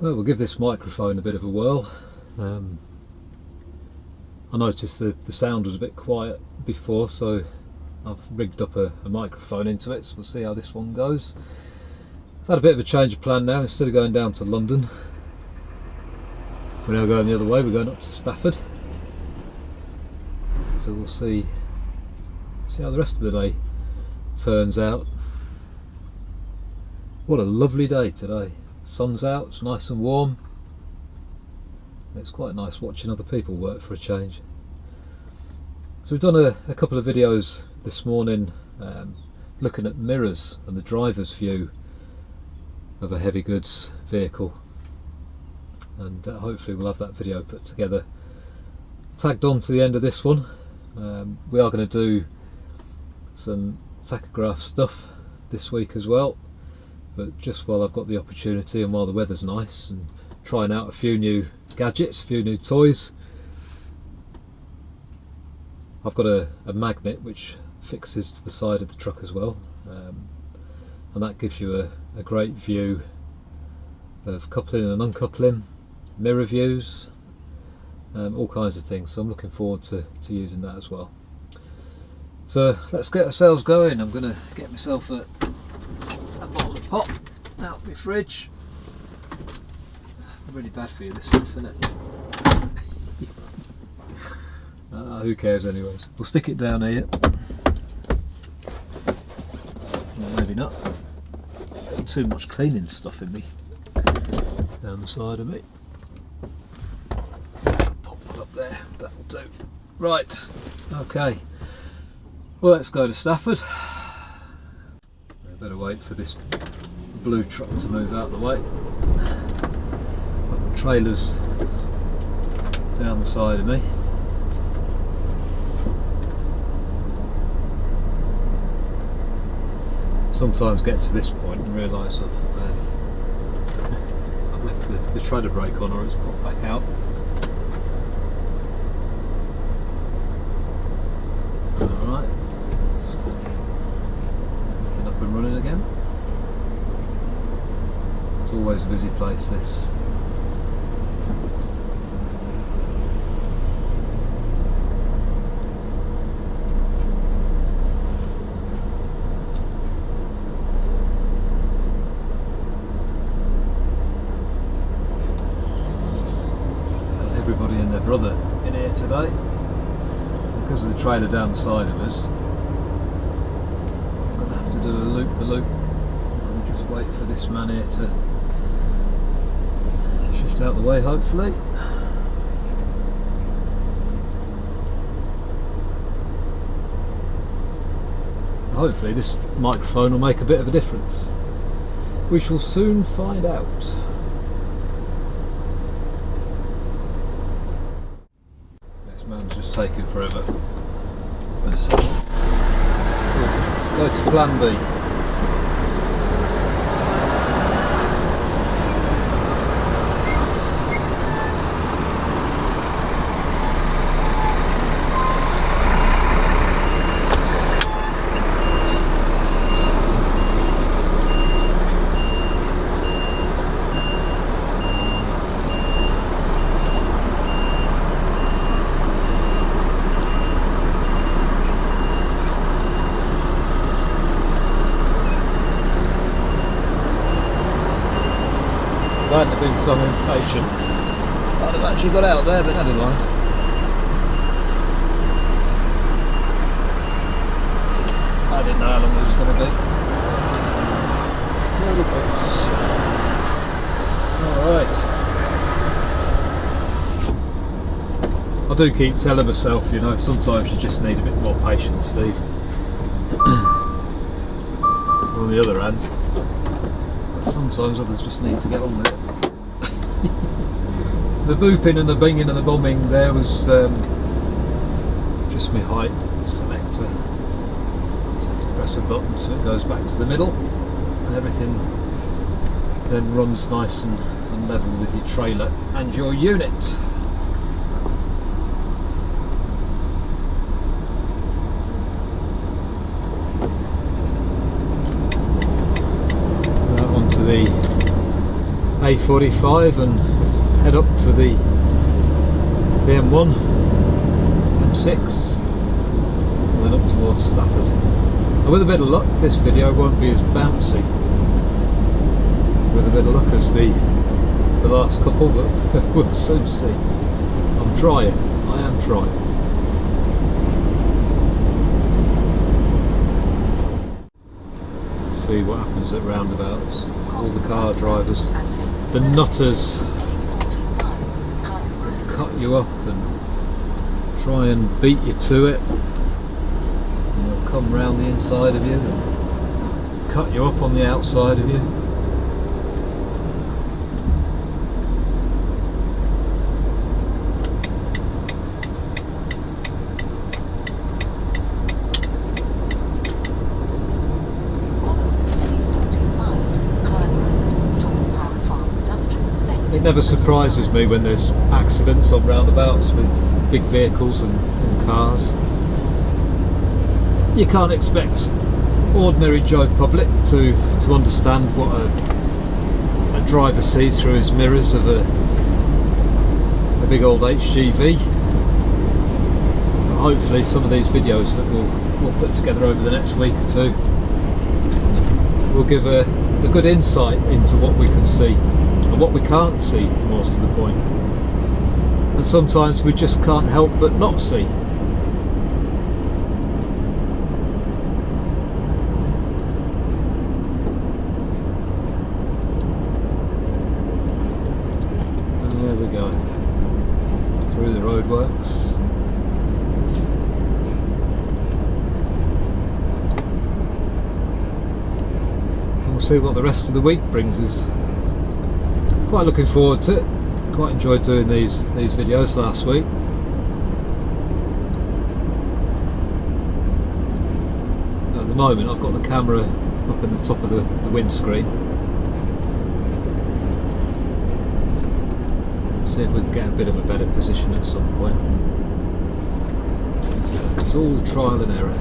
Well, we'll give this microphone a bit of a whirl. I noticed that the sound was a bit quiet before, so I've rigged up a microphone into it, so we'll see how this one goes. I've had a bit of a change of plan now. Instead of going down to London, we're now going the other way. We're going up to Stafford, so we'll see how the rest of the day turns out. What a lovely day today. Sun's out, it's nice and warm. It's quite nice watching other people work for a change. So we've done a couple of videos this morning looking at mirrors and the driver's view of a heavy goods vehicle, and hopefully we'll have that video put together, tagged on to the end of this one. We are going to do some tachograph stuff this week as well, but just while I've got the opportunity and while the weather's nice, and trying out a few new gadgets, a few new toys. I've got a magnet which fixes to the side of the truck as well, and that gives you a great view of coupling and uncoupling, mirror views, all kinds of things, so I'm looking forward to using that as well. So let's get ourselves going. I'm going to get myself a bottle of pop out of my fridge. Really bad for you, this stuff, isn't it? Who cares anyways. We'll stick it down here. Well, maybe not. Too much cleaning stuff in me. Down the side of me. Pop that up there, that'll do. Right, okay. Well, let's go to Stafford. I better wait for this blue truck to move out of the way. Trailers down the side of me. Sometimes get to this point and realise I've left the treader brake on, or it's popped back out. Alright, everything up and running again. It's always a busy place, this. Everybody and their brother in here today. Because of the trailer down the side of us, I'm going to have to do a loop-the-loop and just wait for this man here to shift out the way, hopefully. Hopefully this microphone will make a bit of a difference. We shall soon find out. Man's just taking forever. So, go to plan B. If I hadn't been so impatient, I'd have actually got out there, but never mind. I didn't know how long it was going to be. Alright. I do keep telling myself, you know, sometimes you just need a bit more patience, Steve. On the other hand, sometimes others just need to get on with it. The booping and the binging and the bombing there was just my height selector. So I have to press a button so it goes back to the middle, and everything then runs nice and level with your trailer and your unit. A45 and let's head up for the M1, M6, and then up towards Stafford. And with a bit of luck, this video won't be as bouncy, with a bit of luck, as the last couple, but we'll soon see. I'm trying, I am trying. Let's see what happens at roundabouts. All the car drivers, the nutters, that cut you up and try and beat you to it, and they'll come round the inside of you and cut you up on the outside of you. It never surprises me when there's accidents on roundabouts with big vehicles and cars. You can't expect ordinary Joe public to understand what a driver sees through his mirrors of a big old HGV. But hopefully some of these videos that we'll put together over the next week or two will give a good insight into what we can see. And what we can't see, most to the point. And sometimes we just can't help but not see. And there we go. Through the roadworks. And we'll see what the rest of the week brings us. Quite looking forward to it. Quite enjoyed doing these videos last week. At the moment I've got the camera up in the top of the windscreen. See if we can get a bit of a better position at some point. It's all trial and error.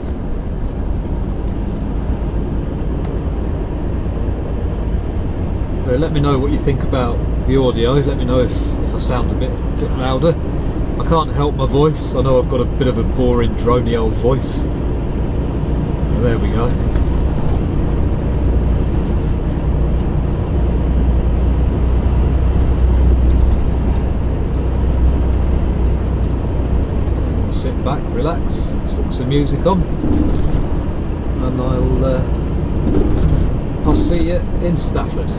Let me know what you think about the audio. Let me know if I sound a bit louder. I can't help my voice. I know I've got a bit of a boring, drony old voice. Well, there we go. I'll sit back, relax, stick some music on, and I'll see you in Stafford.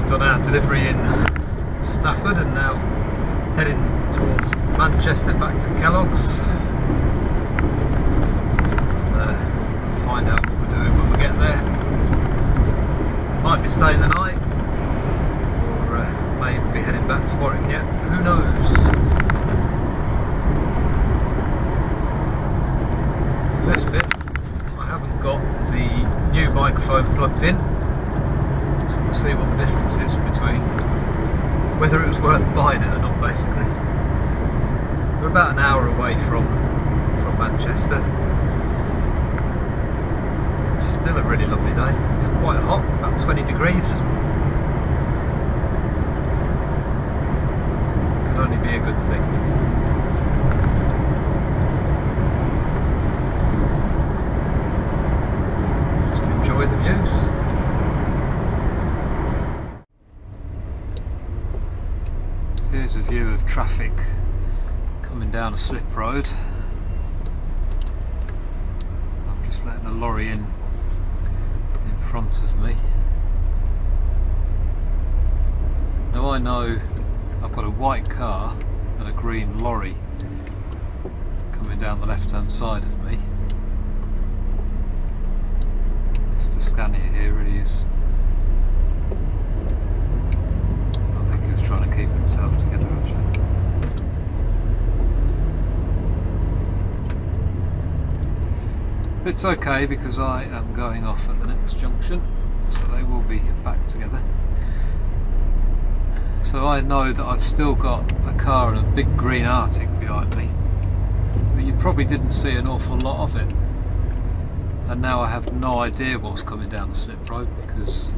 Done our delivery in Stafford and now heading towards Manchester back to Kellogg's. Find out what we're doing when we get there. Might be staying the night, or may even be heading back to Warwick yet. Who knows? So this bit, I haven't got the new microphone plugged in. So we'll see what the difference is between whether it was worth buying it or not, basically. We're about an hour away from Manchester. It's still a really lovely day. It's quite hot, about 20 degrees. Can only be a good thing. Just enjoy the views. So here's a view of traffic coming down a slip road. I'm just letting a lorry in front of me. Now I know I've got a white car and a green lorry coming down the left hand side of me. Mr. Scania here really is. I think he was trying to keep himself together actually. But it's okay because I am going off at the next junction, so they will be back together. So I know that I've still got a car and a big green Arctic behind me, but you probably didn't see an awful lot of it. And now I have no idea what's coming down the slip road because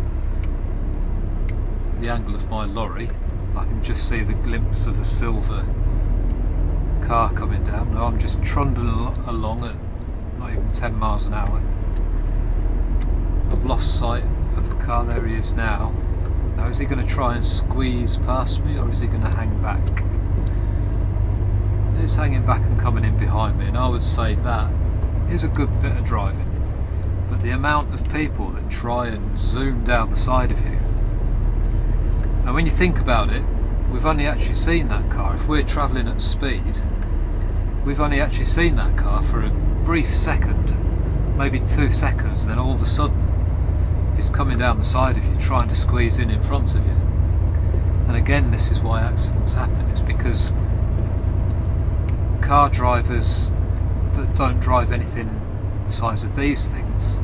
the angle of my lorry, I can just see the glimpse of a silver car coming down. Now I'm just trundling along at not even 10 miles an hour. I've lost sight of the car. There he is now. Now is he going to try and squeeze past me, or is he going to hang back? He's hanging back and coming in behind me, and I would say that is a good bit of driving. But the amount of people that try and zoom down the side of you, and when you think about it, we've only actually seen that car, if we're travelling at speed, we've only actually seen that car for a brief second, maybe 2 seconds, and then all of a sudden it's coming down the side of you trying to squeeze in front of you. And again, this is why accidents happen. It's because car drivers that don't drive anything the size of these things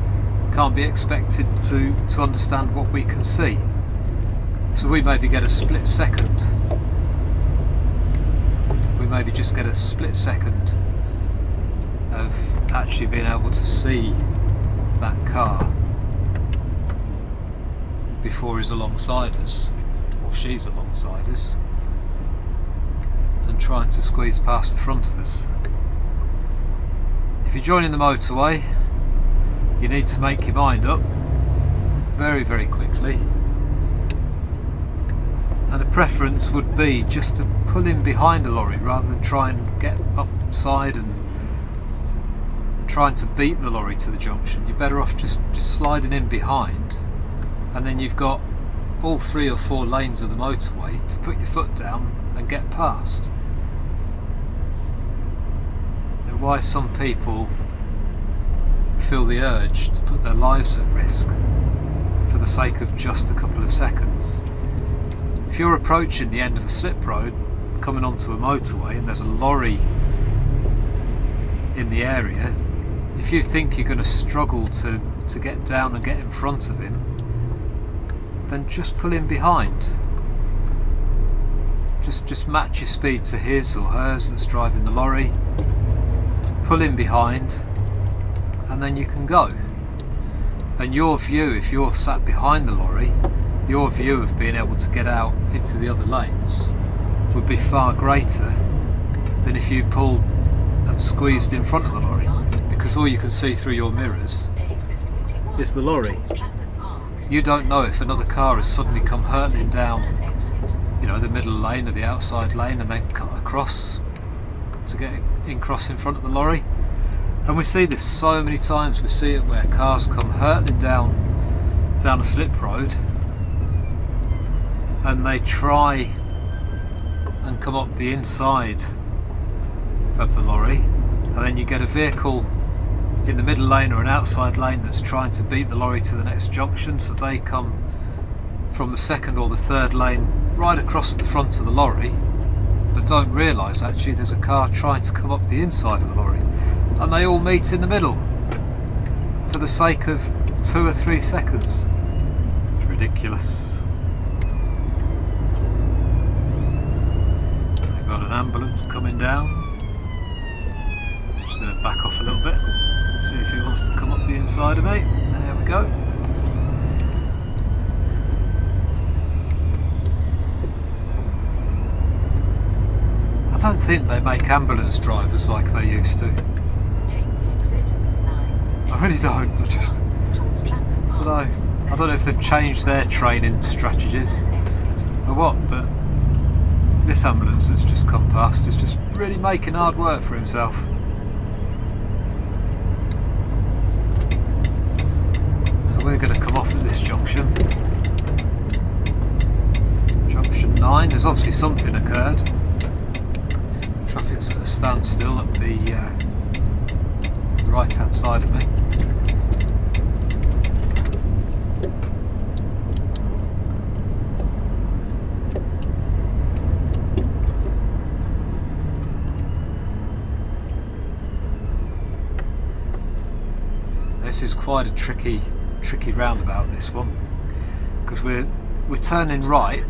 can't be expected to understand what we can see. So we maybe get a split second. We maybe just get a split second of actually being able to see that car before he's alongside us, or she's alongside us, and trying to squeeze past the front of us. If you're joining the motorway, you need to make your mind up very, very quickly. And a preference would be just to pull in behind a lorry rather than try and get upside and trying to beat the lorry to the junction. You're better off just sliding in behind, and then you've got all 3 or 4 lanes of the motorway to put your foot down and get past. And why some people feel the urge to put their lives at risk for the sake of just a couple of seconds. If you're approaching the end of a slip road, coming onto a motorway, and there's a lorry in the area, if you think you're going to struggle to get down and get in front of him, then just pull in behind. Just match your speed to his or hers that's driving the lorry, pull in behind, and then you can go. And your view, if you're sat behind the lorry, your view of being able to get out into the other lanes would be far greater than if you pulled and squeezed in front of the lorry, because all you can see through your mirrors is the lorry. You don't know if another car has suddenly come hurtling down, you know, the middle lane or the outside lane, and then cut across to get in in front of the lorry. And we see this so many times. We see it where cars come hurtling down a slip road, and they try and come up the inside of the lorry, and then you get a vehicle in the middle lane or an outside lane that's trying to beat the lorry to the next junction, so they come from the second or the third lane right across the front of the lorry, but don't realise actually there's a car trying to come up the inside of the lorry, and they all meet in the middle for the sake of 2 or 3 seconds. It's ridiculous. They've got an ambulance coming down. I'm just going to back off a little bit, see if he wants to come up the inside of me. There we go. I don't think they make ambulance drivers like they used to. I really don't. I just don't know. I don't know if they've changed their training strategies or what, but this ambulance that's just come past is just really making hard work for himself. Now we're going to come off at this junction. Junction 9. There's obviously something occurred. Traffic's at a standstill up the right hand side of me. This is quite a tricky roundabout, this one, because we're turning right,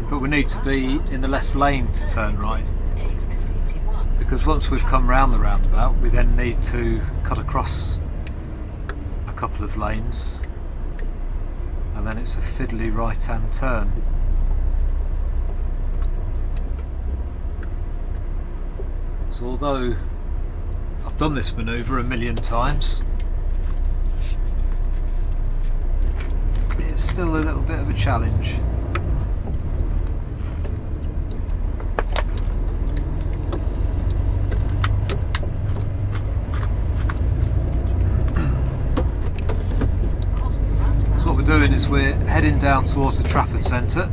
but we need to be in the left lane to turn right, because once we've come round the roundabout we then need to cut across a couple of lanes, and then it's a fiddly right hand turn. So although I've done this manoeuvre a million times, it's still a little bit of a challenge. So what we're doing is we're heading down towards the Trafford Centre.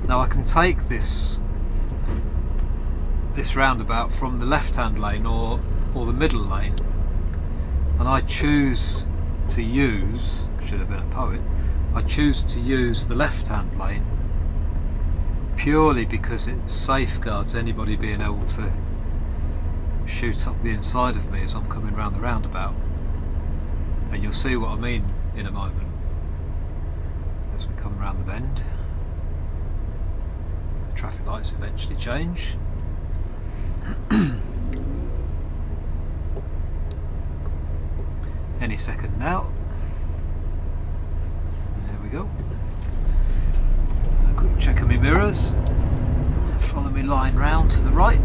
Now I can take this roundabout from the left hand lane or the middle lane, and I choose to use, should have been a poet, I choose to use the left hand lane purely because it safeguards anybody being able to shoot up the inside of me as I'm coming round the roundabout, and you'll see what I mean in a moment as we come round the bend. The traffic lights eventually change. Any second now. There we go. A quick check of my mirrors. Follow me line round to the right.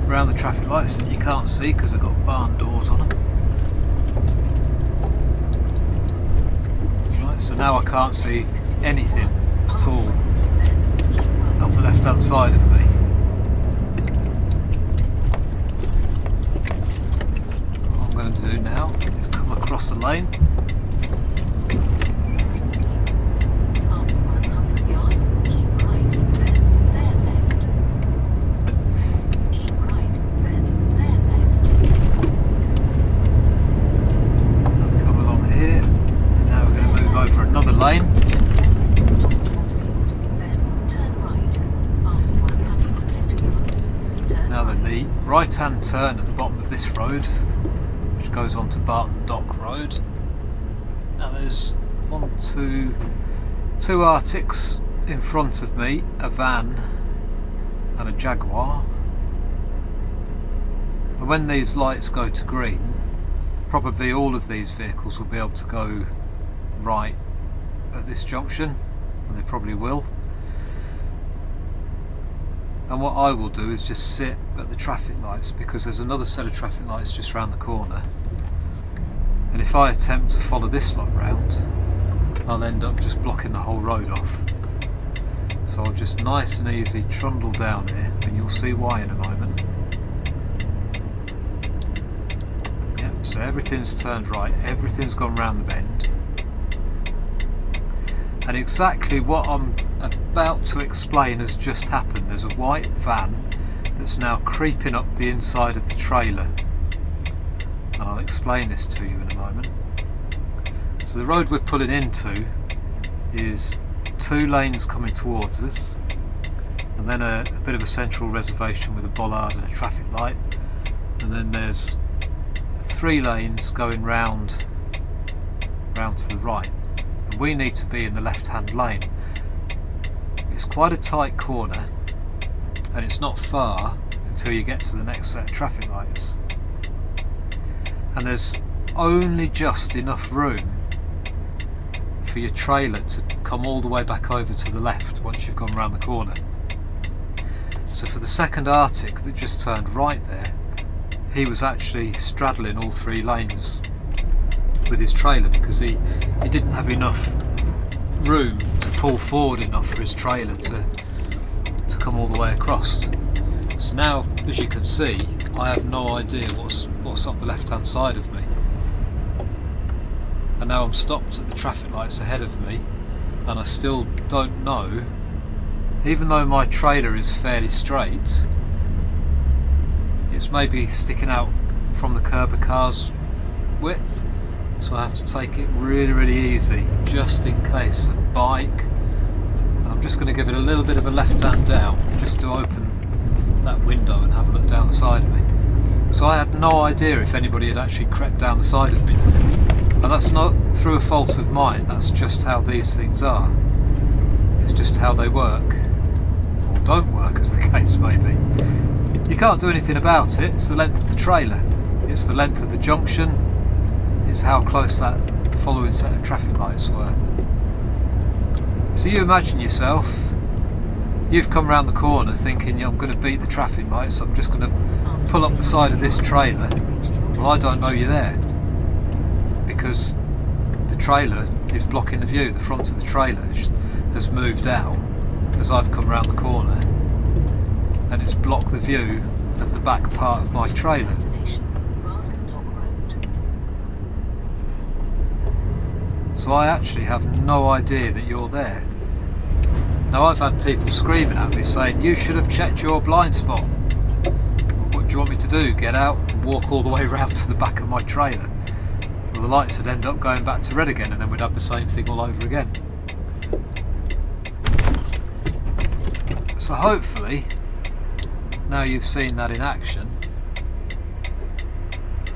Around the traffic lights that you can't see because they've got barn doors on them. Right, so now I can't see anything at all up the left hand side of me. To do now is come across the lane. Come along here, and now we're going to move over another lane. Now then, the right hand turn at the bottom of this road goes on to Barton Dock Road. Now there's two Arctics in front of me, a van and a Jaguar, and when these lights go to green, probably all of these vehicles will be able to go right at this junction, and they probably will. And what I will do is just sit at the traffic lights, because there's another set of traffic lights just round the corner, and if I attempt to follow this lot round, I'll end up just blocking the whole road off. So I'll just nice and easy trundle down here, and you'll see why in a moment. Yeah, so everything's turned right, everything's gone round the bend, and exactly what I'm about to explain has just happened. There's a white van that's now creeping up the inside of the trailer, and I'll explain this to you in a moment. So the road we're pulling into is two lanes coming towards us, and then a bit of a central reservation with a bollard and a traffic light, and then there's three lanes going round to the right, and we need to be in the left hand lane. It's quite a tight corner, and it's not far until you get to the next set of traffic lights, and there's only just enough room for your trailer to come all the way back over to the left once you've gone round the corner. So for the second Arctic that just turned right there, he was actually straddling all three lanes with his trailer, because he didn't have enough room to pull forward enough for his trailer to come all the way across. So now, as you can see, I have no idea what's up the left hand side of me. And now I'm stopped at the traffic lights ahead of me, and I still don't know, even though my trailer is fairly straight, it's maybe sticking out from the curb a car's width, so I have to take it really easy just in case a bike. I'm just going to give it a little bit of a left hand down just to open that window and have a look down the side of me. So I had no idea if anybody had actually crept down the side of me, and that's not through a fault of mine, that's just how these things are. It's just how they work, or don't work as the case may be. You can't do anything about it. It's the length of the trailer, it's the length of the junction, it's how close that following set of traffic lights were. So you imagine yourself, you've come round the corner thinking, I'm going to beat the traffic lights, so I'm just going to pull up the side of this trailer. Well, I don't know you're there, because the trailer is blocking the view. The front of the trailer has moved out as I've come round the corner, and it's blocked the view of the back part of my trailer. So I actually have no idea that you're there. Now, I've had people screaming at me saying, you should have checked your blind spot. Well, what do you want me to do? Get out and walk all the way round to the back of my trailer? Well, the lights would end up going back to red again, and then we'd have the same thing all over again. So hopefully, now you've seen that in action,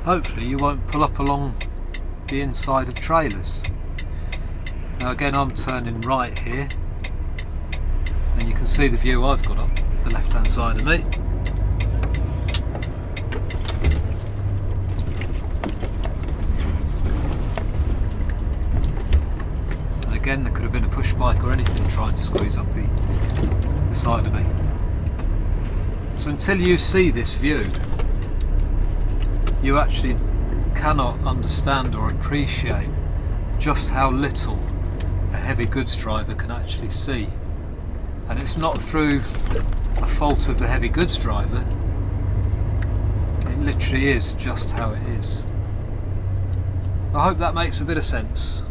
hopefully you won't pull up along the inside of trailers. Now again, I'm turning right here, and you can see the view I've got up the left hand side of me. And again, there could have been a push bike or anything trying to squeeze up the side of me. So until you see this view, you actually cannot understand or appreciate just how little a heavy goods driver can actually see. And it's not through a fault of the heavy goods driver, it literally is just how it is. I hope that makes a bit of sense.